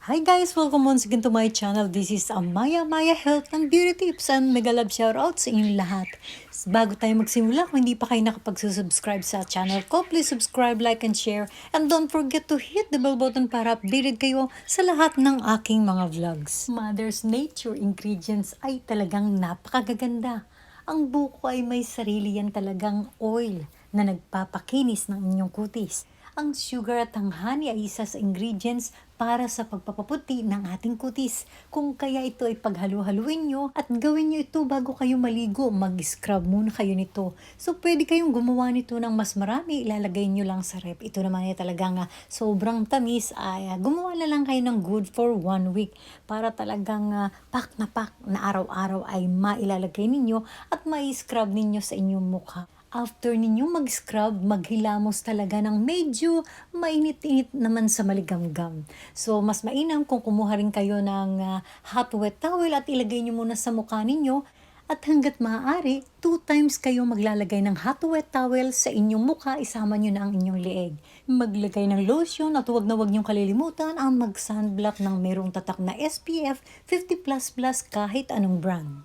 Hi guys! Welcome once again to my channel. This is Maya Health and Beauty Tips and mega love shoutout sa inyong lahat. Bago tayo magsimula, kung hindi pa kayo nakapag-subscribe sa channel ko, please subscribe, like, and share. And don't forget to hit the bell button para updated kayo sa lahat ng aking mga vlogs. Mother's Nature ingredients ay talagang napakagaganda. Ang buko ay may sarili yan talagang oil na nagpapakinis ng inyong kutis. Ang sugar at ang honey ay isa sa ingredients para sa pagpapaputi ng ating kutis. Kung kaya ito ay paghalu-haluin nyo at gawin nyo ito bago kayo maligo, mag-scrub muna kayo nito. So pwede kayong gumawa nito ng mas marami, ilalagay nyo lang sa rep. Ito naman ay talagang sobrang tamis, ay gumawa na lang kayo ng good for 1 week para talagang pack na araw-araw ay mailalagay ninyo at mai-scrub ninyo sa inyong mukha. After ninyong mag-scrub, maghilamos talaga ng medyo mainit-init naman sa maligamgam. So, mas mainam kung kumuha rin kayo ng hot wet towel at ilagay nyo muna sa mukha ninyo. At hanggat maaari, 2 times kayo maglalagay ng hot wet towel sa inyong mukha, isama nyo na ang inyong leeg. Maglagay ng lotion at huwag nyong kalilimutan ang mag-sunblock ng mayroong tatak na SPF 50++ kahit anong brand.